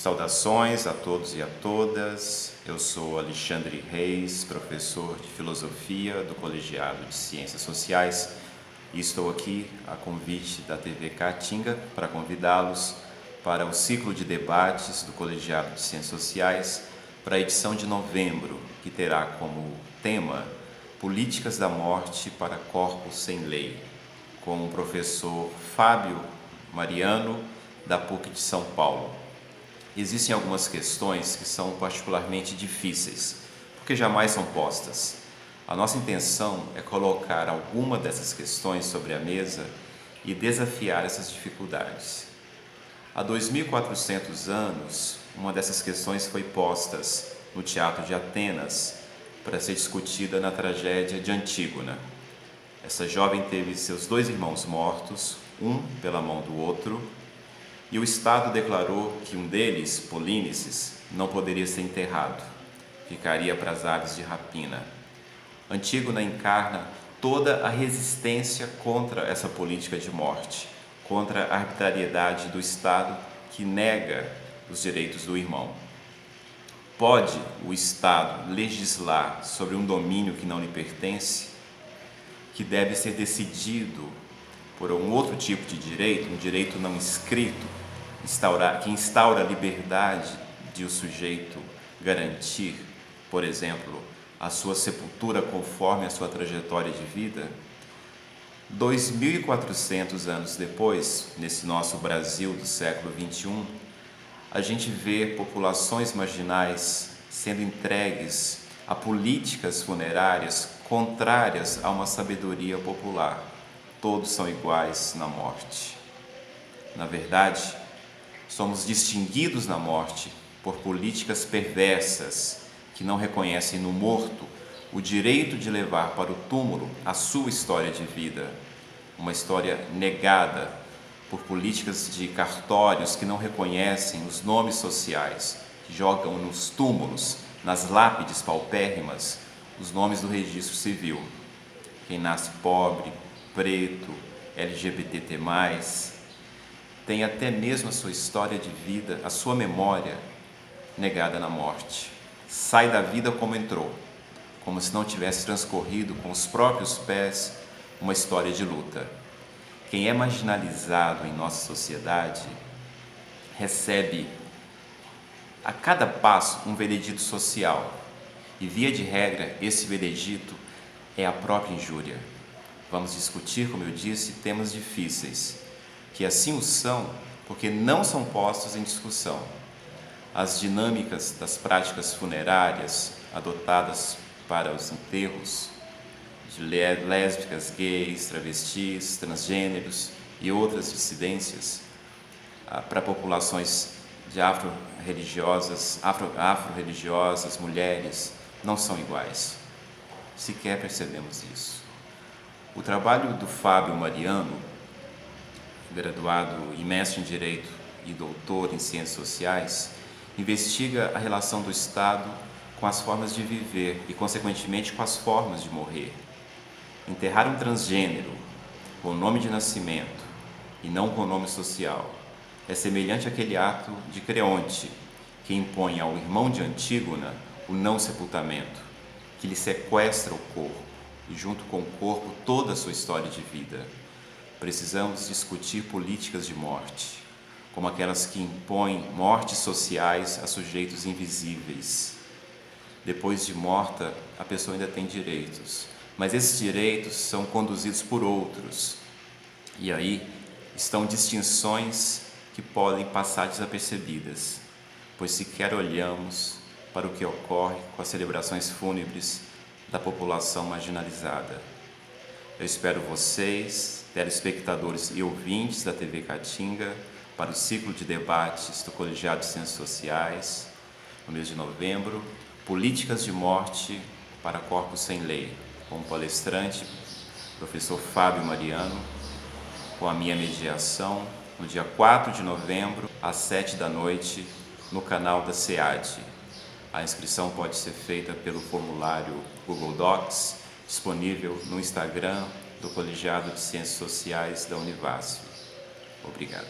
Saudações a todos e a todas. Eu sou Alexandre Reis, professor de Filosofia do Colegiado de Ciências Sociais e estou aqui a convite da TV Caatinga para convidá-los para o ciclo de debates do Colegiado de Ciências Sociais para a edição de novembro, que terá como tema Políticas da Morte para Corpos Sem Lei, com o professor Fábio Mariano, da PUC de São Paulo. Existem algumas questões que são particularmente difíceis, porque jamais são postas. A nossa intenção é colocar alguma dessas questões sobre a mesa e desafiar essas dificuldades. Há 2.400 anos, uma dessas questões foi posta no Teatro de Atenas para ser discutida na tragédia de Antígona. Essa jovem teve seus 2 irmãos mortos, um pela mão do outro, e o Estado declarou que um deles, Polínices, não poderia ser enterrado, ficaria para as aves de rapina. Antígona encarna toda a resistência contra essa política de morte, contra a arbitrariedade do Estado que nega os direitos do irmão. Pode o Estado legislar sobre um domínio que não lhe pertence, que deve ser decidido por um outro tipo de direito, um direito não escrito, que instaura a liberdade de o sujeito garantir, por exemplo, a sua sepultura conforme a sua trajetória de vida? 2.400 anos depois, nesse nosso Brasil do século XXI, a gente vê populações marginais sendo entregues a políticas funerárias contrárias a uma sabedoria popular. Todos são iguais na morte. Na verdade, somos distinguidos na morte por políticas perversas que não reconhecem no morto o direito de levar para o túmulo a sua história de vida, uma história negada por políticas de cartórios que não reconhecem os nomes sociais, que jogam nos túmulos, nas lápides paupérrimas, os nomes do registro civil. Quem nasce pobre, preto, LGBT+, tem até mesmo a sua história de vida, a sua memória negada na morte. Sai da vida como entrou, como se não tivesse transcorrido com os próprios pés uma história de luta. Quem é marginalizado em nossa sociedade recebe a cada passo um veredito social e, via de regra, esse veredito é a própria injúria. Vamos discutir, como eu disse, temas difíceis, que assim o são porque não são postos em discussão. As dinâmicas das práticas funerárias adotadas para os enterros de lésbicas, gays, travestis, transgêneros e outras dissidências para populações de afro-religiosas, mulheres, não são iguais. Sequer percebemos isso. O trabalho do Fábio Mariano, graduado e mestre em Direito e doutor em Ciências Sociais, investiga a relação do Estado com as formas de viver e, consequentemente, com as formas de morrer. Enterrar um transgênero com o nome de nascimento e não com o nome social é semelhante àquele ato de Creonte, que impõe ao irmão de Antígona o não sepultamento, que lhe sequestra o corpo e, junto com o corpo, toda a sua história de vida. Precisamos discutir políticas de morte, como aquelas que impõem mortes sociais a sujeitos invisíveis. Depois de morta, a pessoa ainda tem direitos, mas esses direitos são conduzidos por outros. E aí estão distinções que podem passar desapercebidas, pois sequer olhamos para o que ocorre com as celebrações fúnebres da população marginalizada. Eu espero vocês, telespectadores e ouvintes da TV Caatinga, para o ciclo de debates do Colegiado de Ciências Sociais, no mês de novembro, Políticas de Morte para Corpos Sem Lei, com o palestrante, professor Fábio Mariano, com a minha mediação, no dia 4 de novembro, às 7 da noite, no canal da SEAD. A inscrição pode ser feita pelo formulário Google Docs, disponível no Instagram do Colegiado de Ciências Sociais da Univasf. Obrigado.